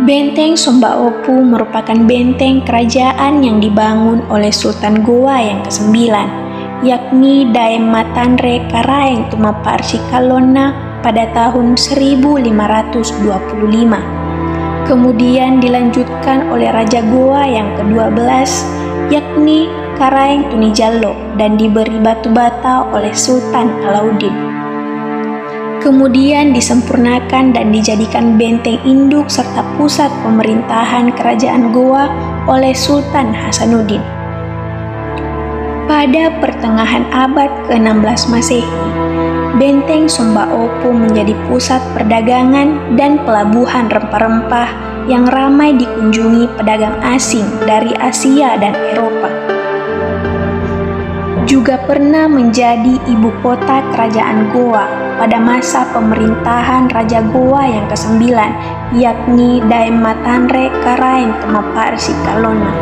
Benteng Somba Opu merupakan benteng kerajaan yang dibangun oleh Sultan Goa yang ke-9, yakni Daeng Matanre Karaeng Tumaparsi Kalona pada tahun 1525. Kemudian dilanjutkan oleh Raja Goa yang ke-12, yakni Karaeng Tunijallo, dan diberi batu bata oleh Sultan Alauddin. Kemudian disempurnakan dan dijadikan benteng induk serta pusat pemerintahan kerajaan Goa oleh Sultan Hasanuddin. Pada pertengahan abad ke-16 Masehi, benteng Somba Opu menjadi pusat perdagangan dan pelabuhan rempah-rempah yang ramai dikunjungi pedagang asing dari Asia dan Eropa. Juga pernah menjadi ibu kota kerajaan Goa pada masa pemerintahan Raja Goa yang ke-9, yakni Daeng Matanre Karaeng Tumaparsi Kalona,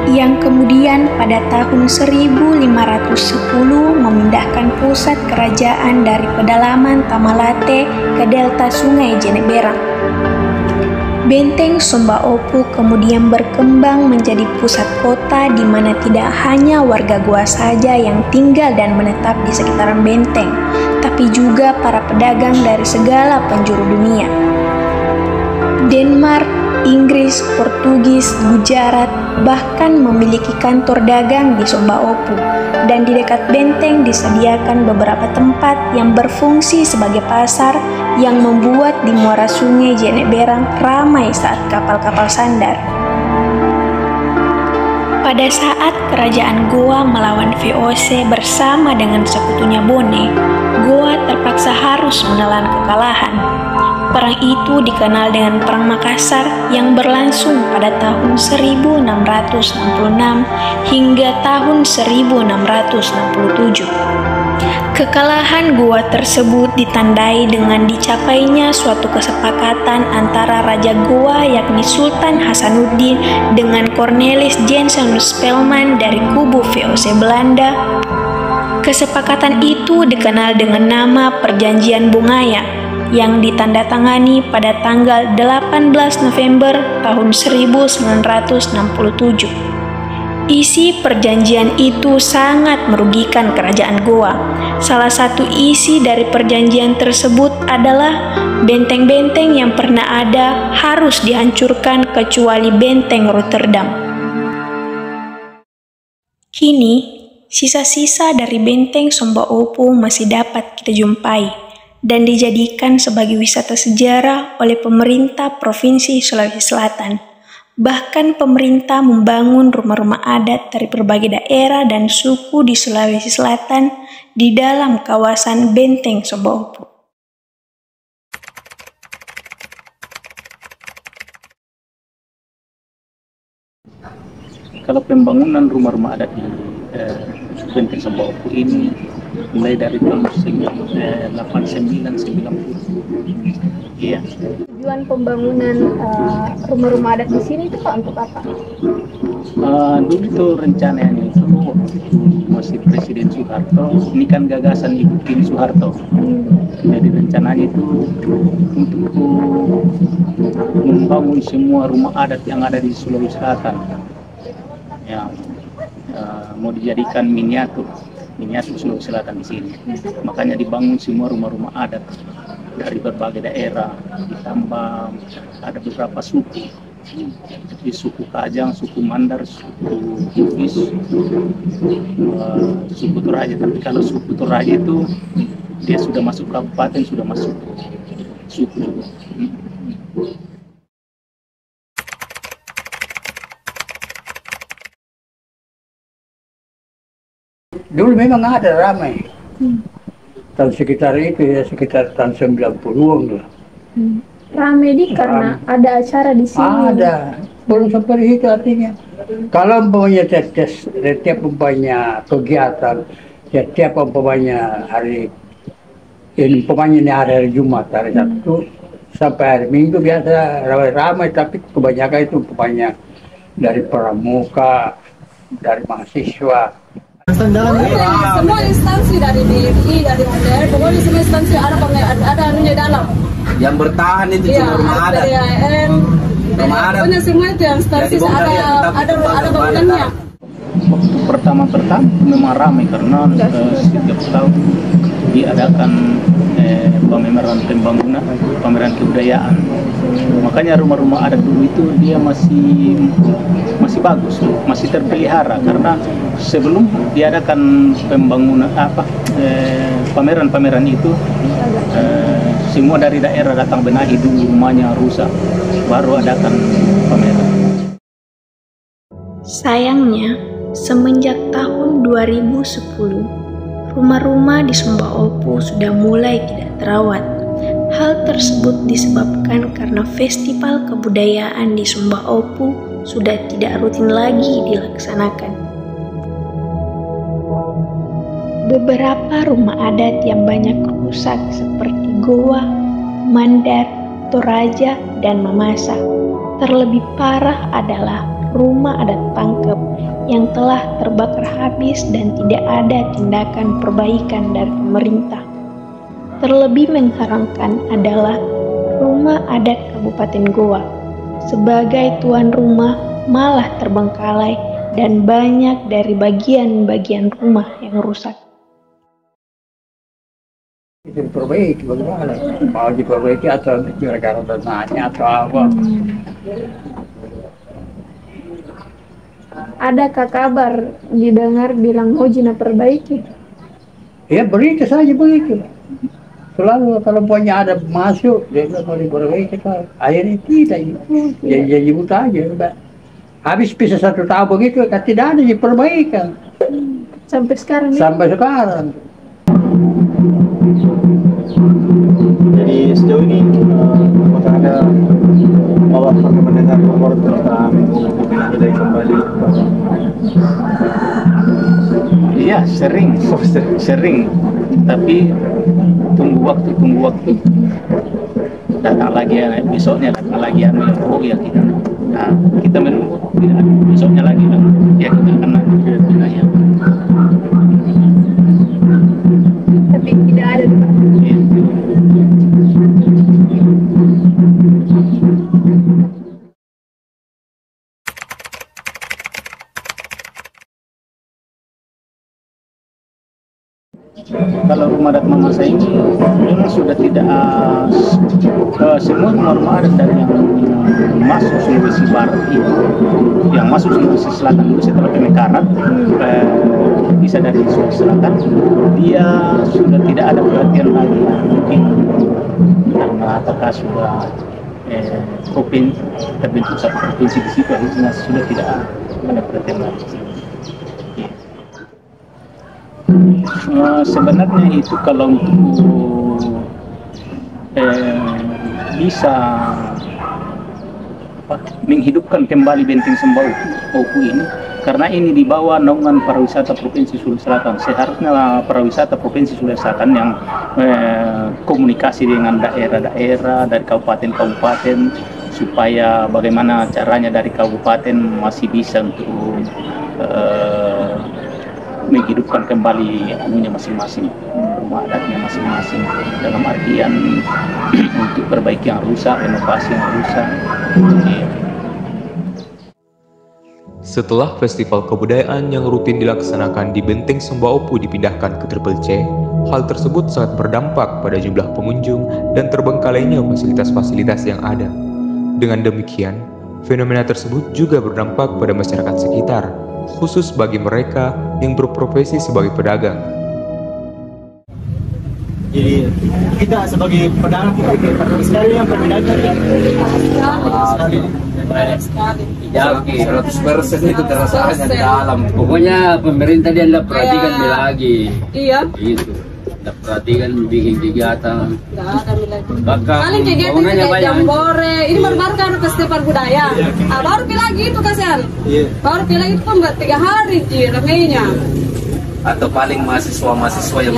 yang kemudian pada tahun 1510 memindahkan pusat kerajaan dari pedalaman Tamalate ke delta Sungai Jeneberang. Benteng Somba Opu kemudian berkembang menjadi pusat kota di mana tidak hanya warga Goa saja yang tinggal dan menetap di sekitaran benteng, tapi juga para pedagang dari segala penjuru dunia. Denmark, Inggris, Portugis, Gujarat bahkan memiliki kantor dagang di Somba Opu, dan di dekat benteng disediakan beberapa tempat yang berfungsi sebagai pasar yang membuat di muara sungai Jeneberang ramai saat kapal-kapal sandar. Pada saat kerajaan Goa melawan VOC bersama dengan sekutunya Bone, Goa terpaksa harus menelan kekalahan. Perang itu dikenal dengan Perang Makassar yang berlangsung pada tahun 1666 hingga tahun 1667. Kekalahan Goa tersebut ditandai dengan dicapainya suatu kesepakatan antara Raja Goa yakni Sultan Hasanuddin dengan Cornelis Janssens Spelman dari kubu VOC Belanda. Kesepakatan itu dikenal dengan nama Perjanjian Bongaya yang ditandatangani pada tanggal 18 November tahun 1967. Isi perjanjian itu sangat merugikan kerajaan Goa. Salah satu isi dari perjanjian tersebut adalah benteng-benteng yang pernah ada harus dihancurkan kecuali benteng Rotterdam. Kini, sisa-sisa dari benteng Somba Opu masih dapat kita jumpai dan dijadikan sebagai wisata sejarah oleh pemerintah Provinsi Sulawesi Selatan. Bahkan pemerintah membangun rumah-rumah adat dari berbagai daerah dan suku di Sulawesi Selatan di dalam kawasan Benteng Somba Opu. Kalau pembangunan rumah-rumah adat di Benteng Somba Opu ini mulai dari tahun 8990. Iya. Tujuan pembangunan rumah-rumah adat di sini itu Pak untuk apa? Dulu itu rencananya itu masih Presiden Soeharto, ini kan gagasan Ibu Tini Soeharto. Jadi rencananya itu untuk membangun semua rumah adat yang ada di Sulawesi Selatan, yang mau dijadikan miniatur Sulawesi Selatan di sini. Makanya dibangun semua rumah-rumah adat dari berbagai daerah, ditambah ada beberapa suku, seperti suku Kajang, suku Mandar, suku Bugis, suku Toraja. Tapi kalau suku Toraja itu dia sudah masuk kabupaten, sudah masuk suku. Dulu memang ada ramai. Tahun sekitar itu ya, sekitar tahun 90-an lah. Ramai karena ada acara di sini. Ada. Belum seperti itu artinya. Kalau umpamanya setiap umpamanya kegiatan, setiap umpamanya hari ini, umpamanya ini hari Jumat, hari Sabtu sampai hari Minggu biasa ramai, tapi kebanyakan itu umpamanya dari pramuka, dari mahasiswa. Semua instansi dari BRI, dari UNER, pokoknya semua instansi ada anunya dalam. Yang bertahan itu Iya, cuma rumah adat. PDAM, Rumah adat. pokoknya semua itu yang statis ada bangunannya. Waktu pertama memang ramai karena setiap tahun diadakan pameran pembangunan, pameran kebudayaan. Makanya rumah-rumah adat dulu itu dia masih bagus, masih terpelihara karena sebelum diadakan pembangunan pameran-pameran itu semua dari daerah datang benahi dulu rumahnya rusak, baru adakan pameran. Sayangnya, semenjak tahun 2010, rumah-rumah di Sumba Opu sudah mulai tidak terawat. Hal tersebut disebabkan karena festival kebudayaan di Sumba Opu sudah tidak rutin lagi dilaksanakan. Beberapa rumah adat yang banyak rusak seperti Goa, Mandar, Toraja, dan Mamasa. Terlebih parah adalah rumah adat Pangkep yang telah terbakar habis dan tidak ada tindakan perbaikan dari pemerintah. Terlebih mengherankan adalah rumah adat Kabupaten Goa. Sebagai tuan rumah malah terbengkalai dan banyak dari bagian-bagian rumah yang rusak. Itu diperbaiki bagaimana? Mau diperbaiki atau gara-gara dananya atau apa? Adakah kabar didengar bilang mau Jina perbaiki? Ya berita saja begitu. Selalu kalau punya ada masuk, dia bilang mau diperbaiki kan. Akhirnya tidak, jadi buta aja. Udah. Habis bisa 1 tahun begitu, kan tidak ada diperbaikan. Sampai sekarang ini? Sampai sekarang. Jadi sejauh ini apakah ada bahwa pernah mendengar rumor tentang dari kembali? Iya, sering. Tapi tunggu waktu. Datang lagi ya, besoknya datang lagi ya kita. Nah, kita menunggu tidak ada. Besoknya lagi ya kita akan ya. Tapi tidak ada. Ya. Kalau rumah adat Mamasa ini memang sudah tidak semua rumah adat dari yang masuk Sulawesi Barat itu, yang masuk Sulawesi Selatan dulu setelah Pemekaran, bisa dari Sulawesi Selatan, dia sudah tidak ada perhatian lagi mungkin karena apakah sudah provinsi terbentuk satu provinsi di situ, akhirnya sudah tidak ada perhatian lagi. Sebenarnya itu kalau untuk bisa menghidupkan kembali Benteng Sumba Opu ini, karena ini di bawah naungan pariwisata Provinsi Sulawesi Selatan. Seharusnya pariwisata Provinsi Sulawesi Selatan yang komunikasi dengan daerah-daerah dari kabupaten-kabupaten supaya bagaimana caranya dari kabupaten masih bisa untuk menghidupkan kembali anunya masing-masing, rumah adatnya masing-masing, dalam artian untuk perbaiki yang rusak, renovasi yang rusak. Setelah festival kebudayaan yang rutin dilaksanakan di Benteng Sumba Opu dipindahkan ke Triple C, hal tersebut sangat berdampak pada jumlah pengunjung dan terbengkalainya fasilitas-fasilitas yang ada. Dengan demikian, fenomena tersebut juga berdampak pada masyarakat sekitar, khusus bagi mereka yang berprofesi sebagai pedagang. Jadi kita sebagai pedagang sekali yang pedagang Ya, 100% itu terasakan di dalam. Pokoknya pemerintah dia tidak perhatikan lagi. Iya. Gitu. Tidak perhatikan bikin kegiatan. Tidak ada lagi. Bahkan Paling kegiatan kayak jambore. Ini baru kan festival budaya. Baru lagi itu kasihan. Baru lagi itu kan 3 hari ramainya. Atau paling mahasiswa-mahasiswa yang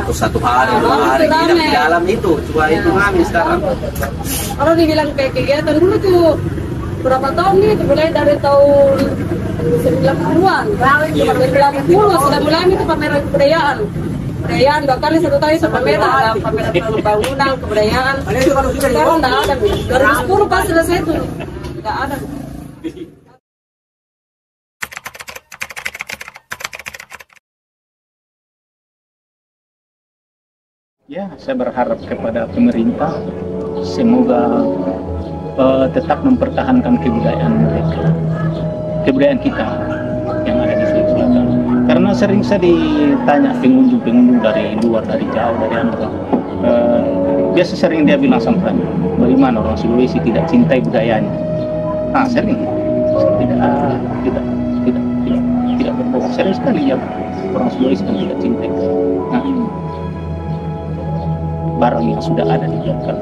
untuk 1 hari, 2 hari tidak di dalam itu. Cuma itu kami sekarang. Kalau dibilang kayak kegiatan dulu tuh berapa tahun nih? Mulai dari tahun 90-an. 90 sudah mulai itu pameran kebudayaan. kebudayaan, bahkan di satu tahun pamela ada pamela pembangunan kebudayaan. Sekarang nggak ada, 2010 pas selesai itu nggak ada. Ya, saya berharap kepada pemerintah semoga tetap mempertahankan kebudayaan mereka, kebudayaan kita yang ada di Sulawesi Selatan. Karena sering saya ditanya pengunjung-pengunjung dari luar, dari jauh, dari Anambas, biasa sering dia bilang sampai, bagaimana orang Sulawesi tidak cintai budayanya? Nah, sering tidak berbohong, sering sekali ya orang Sulawesi tidak cintai. Nah, barang yang sudah ada di belakang